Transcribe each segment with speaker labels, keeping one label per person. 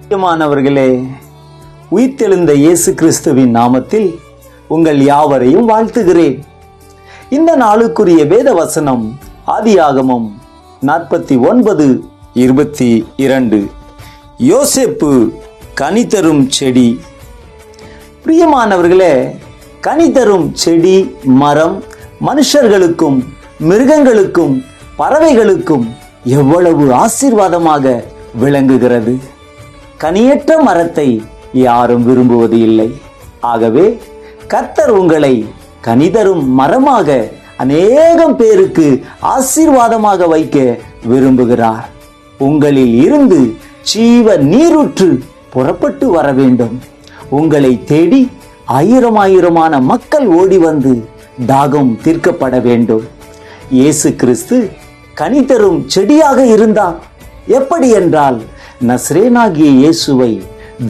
Speaker 1: பிரியமானவர்களே, உயிர்த்தெழுந்த இயேசு கிறிஸ்துவின் நாமத்தில் உங்கள் யாவரையும் வாழ்த்துகிறேன். இந்த நாளுக்குரிய வேத வசனம் ஆதியாகமம் 49:22. யோசேப்பு கனி தரும் செடி. பிரியமானவர்களே, கனி தரும் செடி, மரம் மனுஷர்களுக்கும் மிருகங்களுக்கும் பறவைகளுக்கும் எவ்வளவு ஆசீர்வாதமாக விளங்குகிறது. கனியற்ற மரத்தை யாரும் விரும்புவது இல்லை. ஆகவே கர்த்தர் உங்களை கனிதரும் மரமாக அநேகம் பேருக்கு ஆசீர்வாதமாக வைக்க விரும்புகிறார். உங்களில் இருந்து ஜீவ நீரூற்று புறப்பட்டு வர வேண்டும். உங்களை தேடி ஆயிரமான மக்கள் ஓடி வந்து தாகம் தீர்க்கப்பட வேண்டும். இயேசு கிறிஸ்து கனிதரும் செடியாக இருந்தார். எப்படி என்றால், நசரேனாகிய இயேசுவை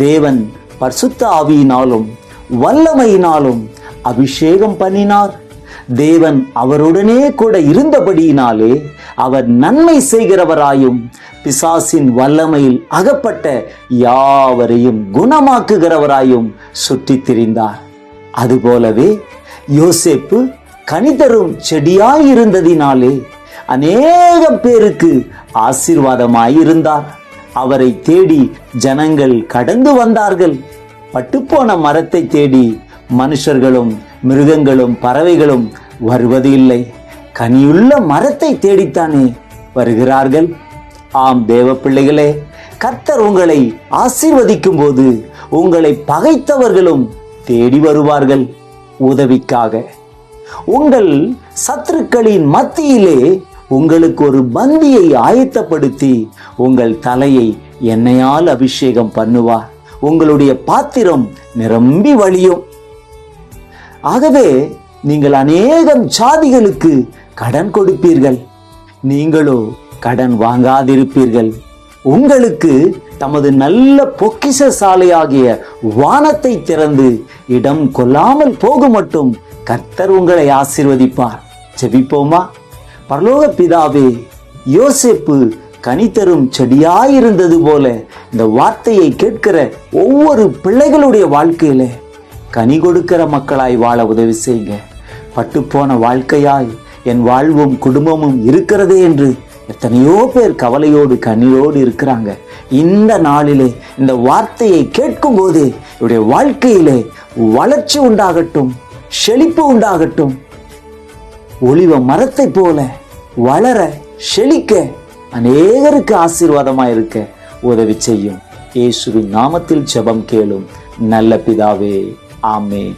Speaker 1: தேவன் பரிசுத்த ஆவியினாலும் வல்லமையினாலும் அபிஷேகம் பண்ணினார். தேவன் அவருடனே கூட இருந்தபடியினாலே அவர் நன்மை செய்கிறவராயும் பிசாசின் வல்லமையில் அகப்பட்ட யாவரையும் குணமாக்குகிறவராயும் சுற்றித் திரிந்தார். அதுபோலவே யோசேப்பு கனிதரும் செடியாயிருந்ததினாலே அநேகம் பேருக்கு ஆசீர்வாதமாயிருந்தார். அவரை தேடி ஜனங்கள் கடந்து வந்தார்கள். பட்டுப்போன மரத்தை தேடி மனுஷர்களும் மிருகங்களும் பறவைகளும் வருவது இல்லை. கனியுள்ள மரத்தை தேடித்தானே வருகிறார்கள். ஆம் தேவ பிள்ளைகளே, கர்த்தர் உங்களை ஆசீர்வதிக்கும் போது உங்களை பகைத்தவர்களும் தேடி வருவார்கள் உதவிக்காக. உங்கள் சத்துருக்களின் மத்தியிலே உங்களுக்கு ஒரு பந்தியை ஆயத்தப்படுத்தி உங்கள் தலையை எண்ணெயால் அபிஷேகம் பண்ணுவார். உங்களுடைய பாத்திரம் நிரம்பி வழியும். ஆகவே நீங்கள் அநேகம் ஜாதிகளுக்கு கடன் கொடுப்பீர்கள். நீங்களோ கடன் வாங்காதிருப்பீர்கள். உங்களுக்கு தமது நல்ல பொக்கிஷ சாலையாகிய வானத்தை திறந்து இடம் கொள்ளாமல் போக மட்டும் கர்த்தர் உங்களை ஆசீர்வதிப்பார். ஜெபிப்போமா? பரலோக பிதாவே, யோசேப்பு கனிதரும் செடியாயிருந்தது போல இந்த வார்த்தையை கேட்கிற ஒவ்வொரு பிள்ளைகளுடைய வாழ்க்கையில கனி கொடுக்கிற மக்களாய் வாழ உதவி செய்யுங்க. பட்டுப்போன வாழ்க்கையாய் என் வாழ்வும் குடும்பமும் இருக்கிறதே என்று எத்தனையோ பேர் கவலையோடு கண்ணீரோடு இருக்கிறாங்க. இந்த நாளிலே இந்த வார்த்தையை கேட்கும் போதே இவருடைய வாழ்க்கையிலே வளர்ச்சி உண்டாகட்டும், செழிப்பு உண்டாகட்டும். ஒலிவ மரத்தை போல வளர செழிக்க அநேகருக்கு ஆசீர்வாதமாய் இருக்க உதவி செய்யும். இயேசுவின் நாமத்தில் ஜெபம் கேளும் நல்ல பிதாவே, ஆமென்.